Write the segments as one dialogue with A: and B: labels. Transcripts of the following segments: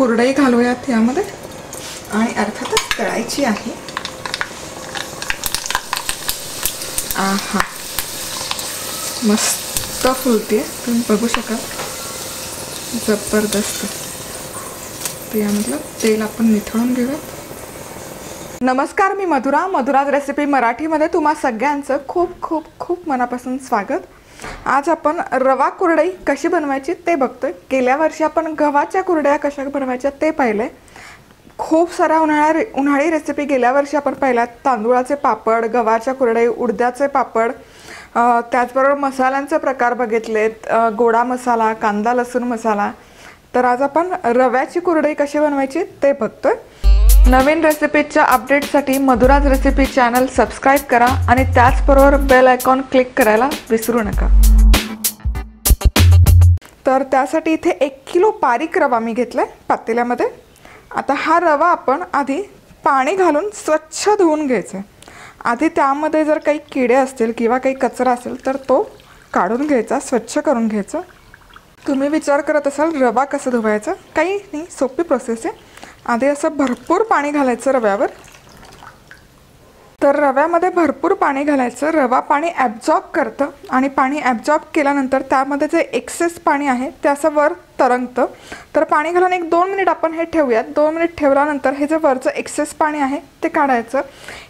A: कुरडई घालूयात यामध्ये आणि अर्थातच तळायची आहे। आहा, मस्त फुलते, तुम्ही बघू शकाल, जबरदस्त। तर यामधलं तेल आपण निथळून घेऊयात। नमस्कार, मी मधुराज रेसिपी मराठीमध्ये तुम्हा सगळ्यांचं खूप खूप खूप मनापासून स्वागत। आज आपण रवा कुरडई कशी बनवायची ते बघतोय। गेल्या वर्षी आपण गव्हाच्या कुरड्या कशा बनवायच्या ते पाहिले। खूप साऱ्या उन्हाळी रेसिपी गेल्या वर्षी आपण पाहिल्यात। तांदूळाचे पापड, गव्हाच्या कुरडई, उडद्याचे पापड, त्याचबरोबर मसाल्यांचे प्रकार बघितलेत, गोडा मसाला, कांदा लसूण मसाला। तर आज आपण रव्याची कुरडई कशी बनवायची ते बघतोय। नवीन रेसिपीच्या अपडेटसाठी मधुराज रेसिपी चॅनल सबस्क्राइब करा आणि त्याचबरोबर बेल आयकॉन क्लिक करायला विसरू नका। तर त्यासाठी इथे 1 किलो बारीक रवा मी घेतलाय पातेल्यामध्ये। आता हा रवा आपण आधी पाणी घालून स्वच्छ धुवून घ्यायचा। आधी त्यामध्ये जर काही किडे असतील किंवा काही कचरा असेल तर तो काढून घ्यायचा, स्वच्छ करून घ्यायचा। तुम्ही विचार करत असाल रवा कसं धुवायचा, काही नाही, सोपी प्रोसेस आहे। आधी असं भरपूर पाणी घालायचं रव्यावर। तर रव्यामध्ये भरपूर पाणी घालायचं, रवा पाणी ॲब्झॉर्ब करतं आणि पाणी ॲब्झॉर्ब केल्यानंतर त्यामध्ये जे एक्सेस पाणी आहे ते असं वर तरंगतं। तर पाणी घालून 1-2 मिनिट आपण हे ठेवूयात। 2 मिनिट ठेवल्यानंतर हे जे वरचं एक्सेस पाणी आहे ते काढायचं।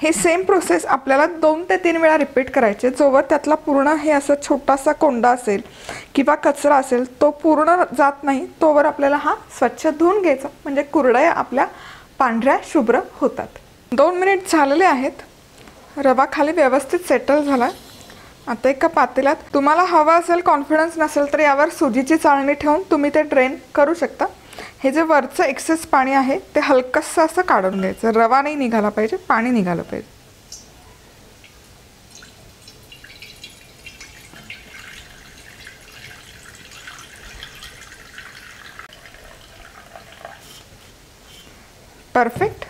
A: हे सेम प्रोसेस आपल्याला 2 ते 3 वेळा रिपीट करायचे। जोवर त्यातला पूर्ण हे असं छोटासा कोंडा असेल किंवा कचरा असेल तो पूर्ण जात नाही तोवर आपल्याला हा स्वच्छ धुवून घ्यायचा, म्हणजे कुरडया आपल्या पांढऱ्या शुभ्र होतात। 2 मिनिट झालेले आहेत। रवा खाली व्यवस्थित सेटल झाला। आता एका पातेल्यात, तुम्हाला हवा असेल, कॉन्फिडन्स नसेल तर यावर सुजीची चाळणी ठेवून तुम्ही ते ड्रेन करू शकता। हे जे वरचं एक्सेस पाणी आहे ते हलकंसं असं काढून घ्यायचं। रवा नाही निघाला पाहिजे, पाणी निघालं पाहिजे। परफेक्ट।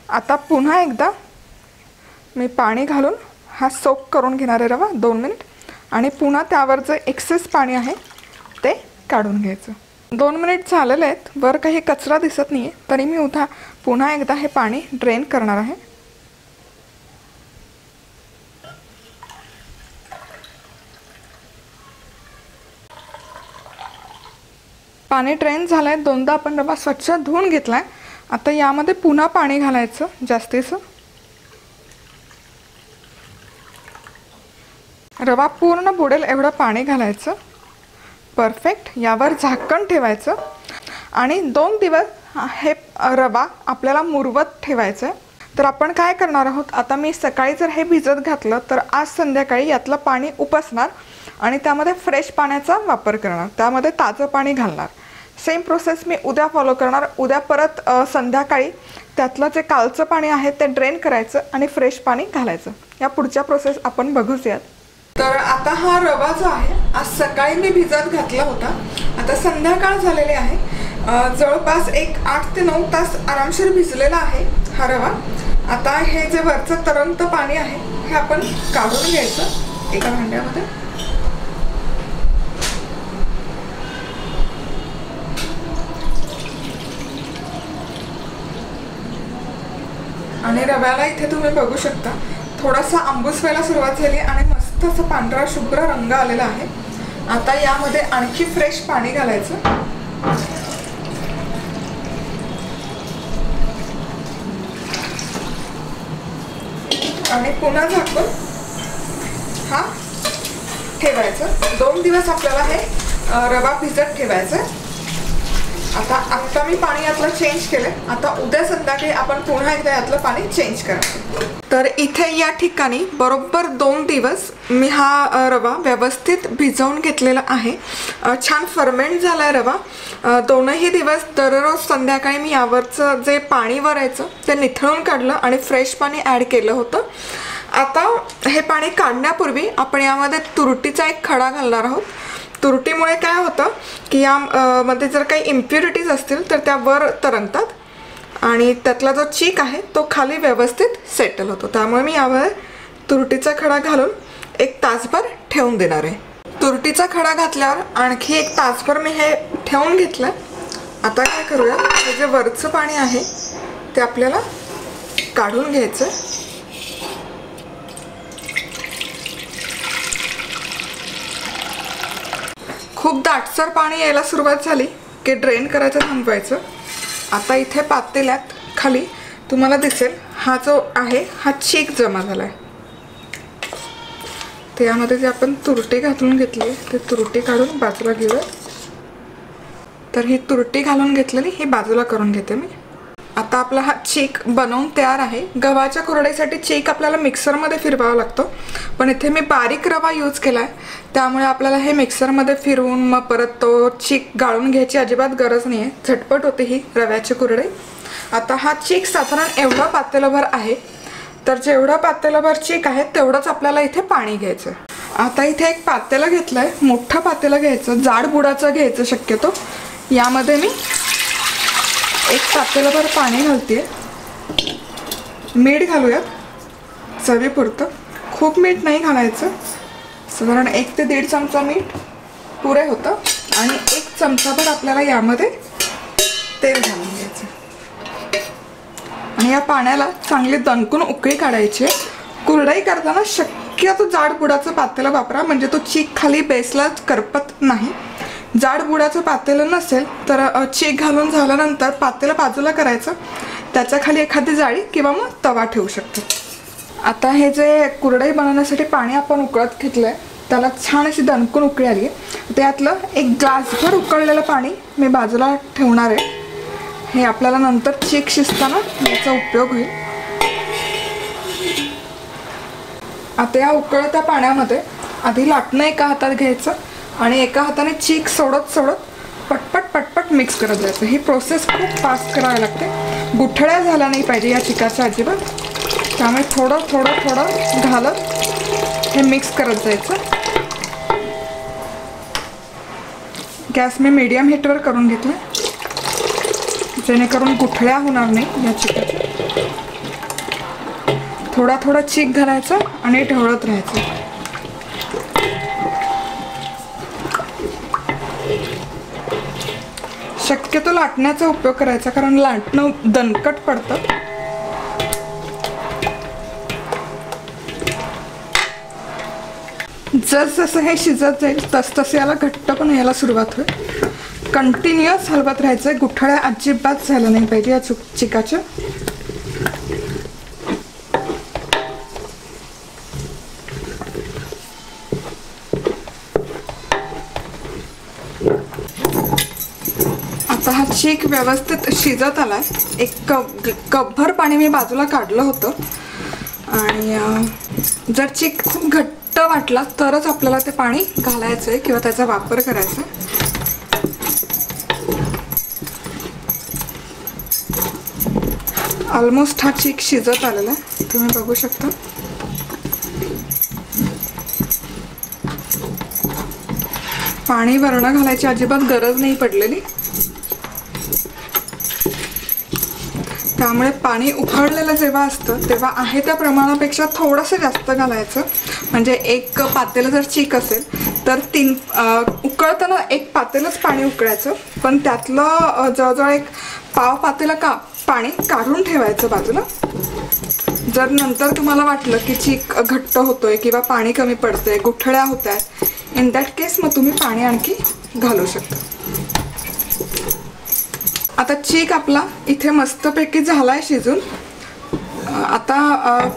A: आता पुन्हा एकदा मी पाणी घालून हा सोक करून घेणार आहे रवा 2 मिनिट, आणि पुन्हा त्यावर जे एक्सेस पाणी आहे ते काढून घ्यायचं। 2 मिनिट झालेले आहेत, वर काही कचरा दिसत नाही आहे, तरी मी पुन्हा एकदा हे पाणी ड्रेन करणार आहे। पाणी ड्रेन झालंय, 2दा आपण रवा स्वच्छ धुवून घेतलाय। आता यामध्ये पुन्हा पाणी घालायचं जास्तीचं। रवा पूर्ण बुडेल एवढं पाणी घालायचं। परफेक्ट। यावर झाकण ठेवायचं आणि 2 दिवस हे रवा आपल्याला मुरवत ठेवायचं आहे। तर आपण काय करणार आहोत, आता मी सकाळी जर हे भिजत घातलं तर आज संध्याकाळी यातलं पाणी उपसणार आणि त्यामध्ये फ्रेश पाण्याचा वापर करणार, त्यामध्ये ताजं पाणी घालणार। सेम प्रोसेस मी उद्या फॉलो करणार। उद्या परत संध्याकाळी त्यातलं जे कालचं पाणी आहे ते ड्रेन करायचं आणि फ्रेश पाणी घालायचं। या पुढच्या प्रोसेस आपण बघूयात। तर आता हा रवा जो आहे, आज सकाळी मी भिजत घातला होता, आता संध्याकाळ झालेली आहे। जवळपास 8 ते 9 तास आरामशीर भिजलेला आहे हा रवा। आता हे जे वरचं तरंगतं पाणी आहे हे आपण काढून घ्यायचं एका भांड्यामध्ये। आणि रव्याला इथे तुम्ही बघू शकता थोडासा आंबूस व्हायला सुरुवात झाली आणि मस्त असं पांढरा शुभ्र रंग आलेला आहे। आता यामध्ये आणखी फ्रेश पाणी घालायचं आणि पुन्हा झाकून हा ठेवायचं। 2 दिवस आपल्याला हे रवा भिजत ठेवायचं। आता मी पाणी यातलं चेंज केलंय। आता उद्या संध्याकाळी आपण पुन्हा एकदा यातलं पाणी चेंज करायचं। तर इथे या ठिकाणी बरोबर 2 दिवस मी हा रवा व्यवस्थित भिजवून घेतलेला आहे। छान फर्मेंट झालाय रवा। 2ही दिवस दररोज संध्याकाळी मी यावरचं जे पाणी वरायचं ते निथळून काढलं आणि फ्रेश पाणी ॲड केलं होतं। आता हे पाणी काढण्यापूर्वी आपण यामध्ये तुरटीचा एक खडा घालणार आहोत। तुरटीमुळे काय होतं की यामध्ये जर काही इम्प्युरिटीज असतील तर त्या वर तरंगतात आणि त्यातला जो चीक आहे तो खाली व्यवस्थित सेटल होतो। त्यामुळे मी यावर तुरटीचा खडा घालून 1 तासभर ठेवून देणार आहे। तुरटीचा खडा घातल्यावर आणखी 1 तासभर मी हे ठेवून घेतलं आता काय करूया, हे जे वरचं पाणी आहे ते आपल्याला काढून घ्यायचं. खूप दाटसर पाणी यायला सुरुवात झाली की ड्रेन करायचं थांबवायचं. आता इथे पातेल्यात खाली तुम्हाला दिसेल हा जो आहे हा चीक जमा झालाय. त्यामध्ये जे आपण तुरटी घालून घेतली ते तुरटी काढून बाजूला घेऊया. तर ही तुरटी घालून घेतलेली ही बाजूला करून घेते मी. आता आपला हा चीक बनवून तयार आहे. गव्हाच्या कुरडईसाठी चीक आपल्याला मिक्सरमध्ये फिरवावा लागतो, पण इथे मी बारीक रवा यूज केलाय त्यामुळे आपल्याला हे मिक्सरमध्ये फिरवून मग परत तो चीक गाळून घ्यायची अजिबात गरज नाही आहे. झटपट होते ही रव्याची कुरडई. आता हा चीक साधारण एवढा पातेलभर आहे, तर जेवढा पातेलभर चीक आहे तेवढंच आपल्याला इथे पाणी घ्यायचं. आता इथे एक पातेलं घेतलंय, मोठं पातेलं घ्यायचं, जाड बुडाचं घ्यायचं शक्यतो. यामध्ये मी एक पातेलभर पाणी घालते. मीठ घालूयात चवीपुरतं, खूप मीठ नाही घालायचं. साधारण 1 ते 1.5 चमचा मीठ पुरे होतं. आणि 1 चमचाभर आपल्याला यामध्ये तेल घालून घ्यायचं आणि या पाण्याला चांगली दणकून उकळी काढायची. कुरडई करताना शक्यतो जाड बुडाचं पातेलं वापरा, म्हणजे तो चीक खाली बेसला करपत नाही. जाड बुडाचं पातेलं नसेल तर चीक घालून झाल्यानंतर पातेलं बाजूला करायचं, त्याच्या खाली एखादी जाळी किंवा मग तवा ठेवू शकतो. आता हे जे कुरडई बनवण्यासाठी पाणी आपण उकळत घेतलंय त्याला छान अशी दणकून उकळी आली आहे. त्यातलं 1 ग्लासभर उकळलेलं पाणी मी बाजूला ठेवणार आहे. हे आपल्याला नंतर चीक शिजताना याचा उपयोग होईल. आता या उकळत्या पाण्यामध्ये आधी लाटणं एका हातात घ्यायचं आणि एका हाताने चीक सोडत पटपट पटपट मिक्स करत जायचं. ही प्रोसेस खूप फास्ट करावी लागते. गुठळ्या झाल्या नाही पाहिजे या चिकाच्या अजिबात, त्यामुळे थोडं थोडं थोडं घालत हे मिक्स करत जायचं. गॅस मी मीडियम हीटवर करून घेतला जेणेकरून गुठळ्या होणार नाही या चिकाच्या. थोडा थोडा चीक घालायचा आणि ढवळत राहायचं. शक्यतो लाटण्याचा उपयोग करायचा, कारण लाटणं दणकट पडतं. जसजसं हे शिजत जाईल तसतसं याला घट्टपणा यायला सुरुवात होईल. कंटिन्युअस हलवत राहायचं. गुठळ्या अजिबात झाल्या नाही पाहिजे या चिकाच्या. आता हा चीक व्यवस्थित शिजत आलाय. 1 कपभर पाणी मी बाजूला काढलं होतं. आणि जर चीक खूप घट्ट वाटला तरच आपल्याला ते पाणी घालायचं आहे किंवा त्याचा वापर करायचा. ऑलमोस्ट हा चीक शिजत आलेला आहे, तुम्ही बघू शकता. पाणी वरण घालायची अजिबात गरज नाही पडलेली, त्यामुळे पाणी उकळलेलं जेव्हा असतं तेव्हा आहे त्या प्रमाणापेक्षा थोडंसं जास्त घालायचं. म्हणजे 1 पातेलं जर चीक असेल तर 3 उकळताना 1 पातेलंच पाणी उकळायचं, पण त्यातलं जवळजवळ 1 पाव पातेलं पाणी काढून ठेवायचं बाजूला. जर नंतर तुम्हाला वाटलं की चीक घट्ट होतोय किंवा पाणी कमी पडतंय, गुठळ्या होत आहेत, इन दॅट केस मग तुम्ही पाणी आणखी घालू शकता. आता चीक आपला इथे मस्तपैकी झालाय शिजून. आता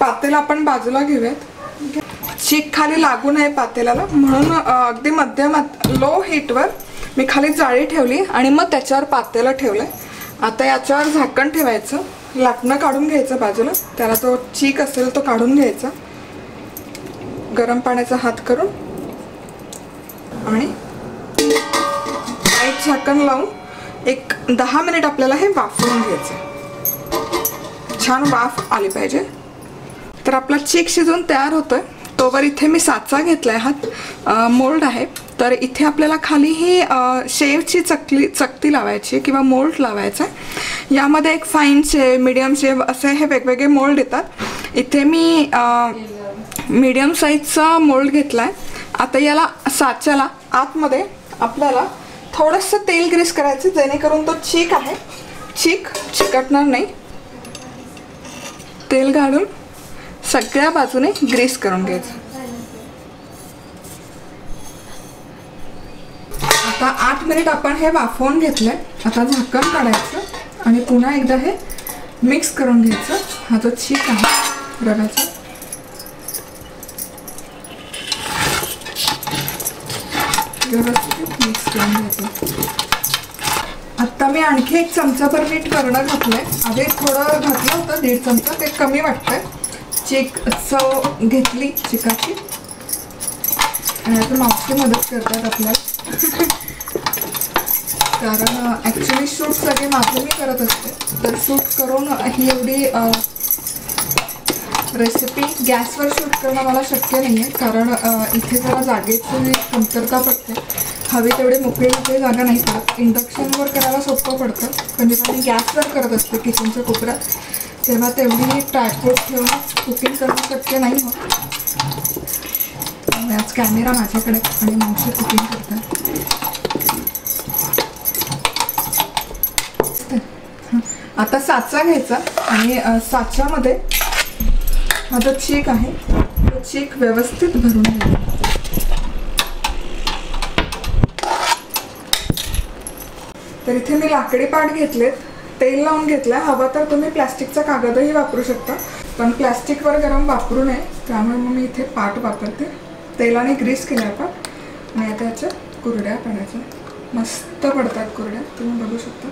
A: पातेला आपण बाजूला घेऊयात. चीक खाली लागू नये पातेल्याला म्हणून अगदी मध्यम लो हीटवर मी खाली जाळी ठेवली आणि मग त्याच्यावर पातेलं ठेवलंय. आता याच्यावर झाकण ठेवायचं, लाटणं काढून घ्यायचं बाजूला, त्याला तो चीक असेल तो काढून घ्यायचा गरम पाण्याचा हात करून आणि लाईट झाकण लावून 10 मिनिट आपल्याला हे वाफवून घ्यायचं. छान वाफ आली पाहिजे. तर आपला चीक शिजून तयार होतोय. तोवर इथे मी साचा घेतलाय, हा मोल्ड आहे. तर इथे आपल्याला खाली ही शेवची चकती लावायची किंवा मोल्ड लावायचा आहे. यामध्ये एक फाईन शेव, मीडियम शेव असे हे वेगवेगळे मोल्ड येतात. इथे मी मीडियम साईजचा मोल्ड घेतलाय. आता याला साच्याला आतमध्ये आपल्याला थोडंसं तेल ग्रीस करायचं जेणेकरून तो चीक आहे चिकटणार नाही. तेल घालून सगळ्या बाजूने ग्रीस करून घ्यायचं. आता 8 मिनिट आपण हे वाफवून घेतलंय. आता झाकण काढायचं आणि पुन्हा एकदा हे मिक्स करून घ्यायचं. हा जो चीक आहे रव्याचा व्यवस्थित मिक्स करून घ्यायचं. आता मी आणखी 1 चमचाभर मीठ वरण घातलंय. आधी थोडं घातलं होतं 1.5 चमचा, ते कमी वाटतंय. चीक चव घेतली चिकाची आणि आता मावशी मदत करतात आपल्याला कारण ॲक्च्युली शूट सगळे माझं मी करत असते. तर शूट करून ही एवढी रेसिपी गॅसवर शूट करणं मला शक्य नाही आहे कारण इथे जरा जागेची कमतरता पडते. हवी तेवढी मोकळी जागा नाही पडत. इंडक्शनवर करायला सोपं पडतं पण जेव्हा मी गॅसवर करत असते किचनच्या कोपऱ्यात तेव्हा तेवढी ट्रायपॉड ठेवून कुकिंग करणं शक्य नाही होत. आज कॅमेरा माझ्याकडे आणि मावशी कुकिंग करतात. आता साचा घ्यायचा आणि साच्यामध्ये हा जो चीक आहे तो चीक व्यवस्थित भरून घ्यायचा. तर इथे मी लाकडी पाट घेतलेत, तेल लावून घेतलं. हवं तर तुम्ही प्लॅस्टिकचा कागदही वापरू शकता पण प्लॅस्टिकवर गरम वापरू नये त्यामुळे मग मी इथे पाट वापरते. तेलाने ग्रीस केल्या पाट आणि आता याच्या कुरड्या पाडायच्या. मस्त पडतात कुरड्या, तुम्ही बघू शकता.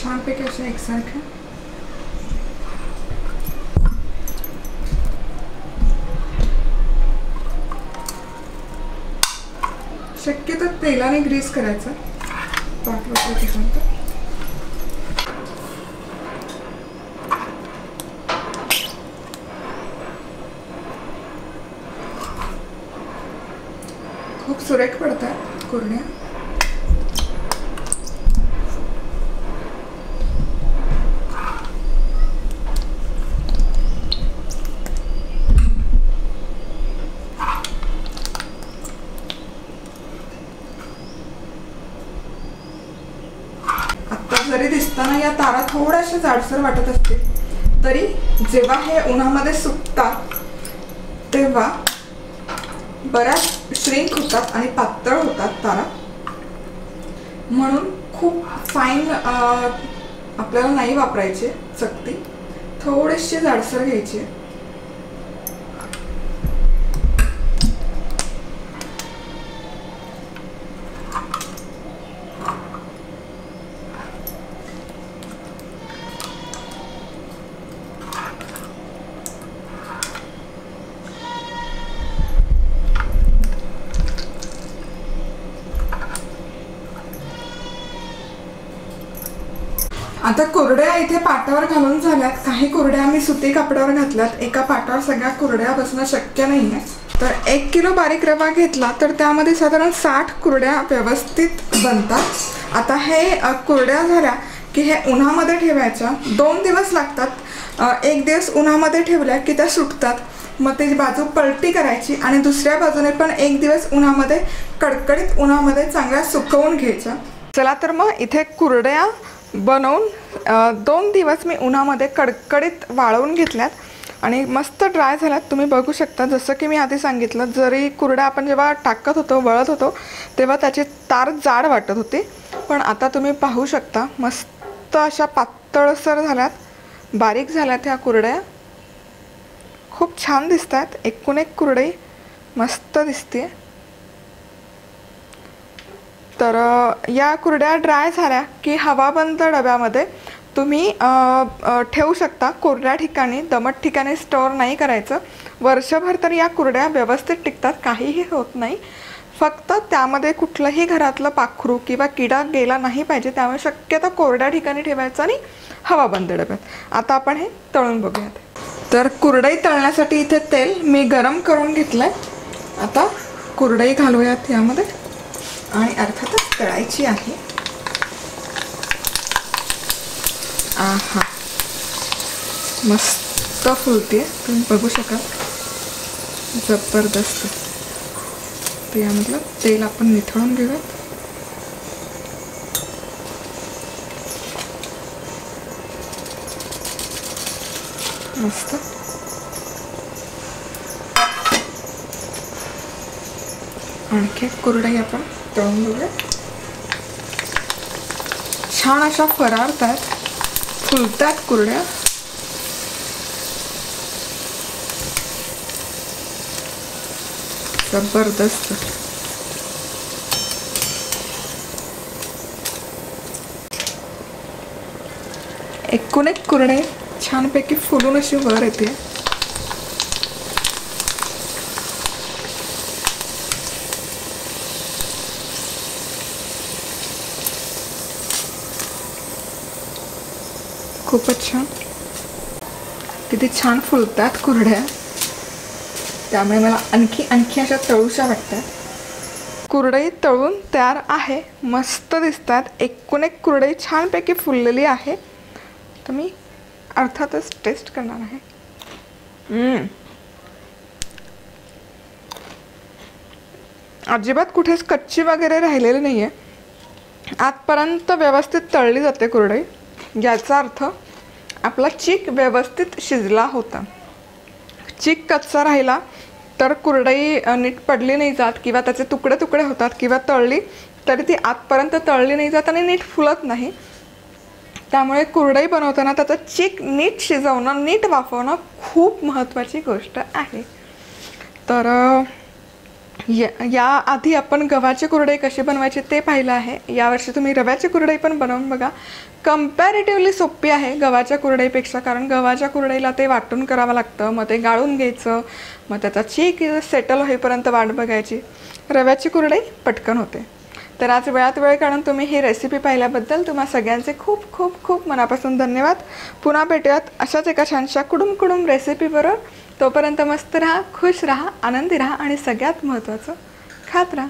A: छानपैकी अशा एकसारख्या. शक्यतो तेलाने ग्रीस करायचं पाट वापरल्यानंतर. खूप सुरेख पडतात कुरड्या. जरी दिसताना या तारा थोड्याशा जाडसर वाटत असतील तरी जेव्हा हे उन्हामध्ये सुकतात तेव्हा बऱ्याच श्रिंक होतात आणि पातळ होतात तारा. म्हणून खूप फाईन आपल्याला नाही वापरायची चकती, थोडीशी जाडसर घ्यायची. आता कुरड्या इथे पाटावर घालून झाल्यात. काही कुरड्या आम्ही सुती कापडावर घातल्यात. एका पाटावर सगळ्या कुरड्या बसणं शक्य नाही आहे. तर 1 किलो बारीक रवा घेतला तर त्यामध्ये साधारण 60 कुरड्या व्यवस्थित बनतात. आता हे कुरड्या झाल्या की हे उन्हामध्ये ठेवायच्या. 2 दिवस लागतात. 1 दिवस उन्हामध्ये ठेवल्या की त्या सुटतात. मग त्याची बाजू पलटी करायची आणि दुसऱ्या बाजूने पण 1 दिवस उन्हामध्ये कडकडीत उन्हामध्ये चांगल्या सुकवून घ्यायच्या. चला तर मग इथे कुरड्या बनवून 2 दिवस मी उन्हामध्ये कडकडीत वाळवून घेतल्यात आणि मस्त ड्राय झाल्यात. तुम्ही बघू शकता. जसं की मी आधी सांगितलं, जरी कुरड्या आपण जेव्हा टाकत होतो वळत होतो तेव्हा त्याची तार जाड वाटत होती पण आता तुम्ही पाहू शकता मस्त अशा पातळसर झाल्यात, बारीक झाल्यात. ह्या कुरड्या खूप छान दिसतात. एकूण एक कुरडई मस्त दिसते. तर या कुरड्या ड्राय झाल्या की हवाबंद डब्यामध्ये तुम्ही ठेवू शकता. कोरड्या ठिकाणी, दमट ठिकाणी स्टोअर नाही करायचं. वर्षभर तर या कुरड्या व्यवस्थित टिकतात, काहीही होत नाही. फक्त त्यामध्ये कुठलंही घरातलं पाखरू किंवा किडा गेला नाही पाहिजे, त्यामुळे शक्यतो कोरड्या ठिकाणी ठेवायचं आणि हवाबंद डब्यात. आता आपण हे तळून बघूयात. तर कुरडई तळण्यासाठी इथे तेल मी गरम करून घेतलंय. आता कुरडई घालूयात यामध्ये आणि अर्थातच तळायची आहे. मस्त फुलते, तुम्ही बघू शकाल. जबरदस्त. तर यामधलं तेल आपण निथळून घेऊयात. मस्त. आणखी कुरडई आपण तळून घेऊया. छान अशा फरारतात, फुलतात कुरड्या. जबरदस्त. एकूण एक कुरडे छानपैकी फुलून अशी वर येते. खूपच छान. किती छान फुलतात कुरड्या. त्यामुळे मला आणखी अशा तळूशा वाटतात. कुरडई तळून तयार आहे. मस्त दिसतात. एकूण एक कुरडई छानपैकी फुललेली आहे. तर मी अर्थातच टेस्ट करणार आहे. अजिबात कुठेच कच्ची वगैरे राहिलेली नाही आहे. आतपर्यंत व्यवस्थित तळली जाते कुरडई. याचा अर्थ आपला चीक व्यवस्थित शिजला होता. चीक कच्चा राहिला तर कुरडई नीट पडली नाही जात किंवा त्याचे तुकडे तुकडे होतात किंवा तळली तरी ती आतपर्यंत तळली नाही जात आणि नीट फुलत नाही. त्यामुळे कुरडई बनवताना त्याचा चीक नीट शिजवणं, नीट वाफवणं खूप महत्त्वाची गोष्ट आहे. तर याआधी आपण गव्हाची कुरडई कशी बनवायची ते पाहिलं आहे. यावर्षी तुम्ही रव्याची कुरडई पण बनवून बघा. कंपॅरेटिव्हली सोपी आहे गव्हाच्या कुरडईपेक्षा. कारण गव्हाच्या कुरडईला ते वाटून करावं लागतं, मग ते गाळून घ्यायचं, मग त्याचा चीक सेटल होईपर्यंत वाट बघायची. रव्याची कुरडई पटकन होते. तर आज वेळात वेळ काढून तुम्ही ही रेसिपी पाहिल्याबद्दल तुम्हा सगळ्यांचे खूप खूप खूप मनापासून धन्यवाद. पुन्हा भेटूयात अशाच एका छानशा कुडुम रेसिपीबरोबर. तोपर्यंत मस्त राहा, खुश राहा, आनंदी राहा आणि सगळ्यात महत्त्वाचं खात राहा.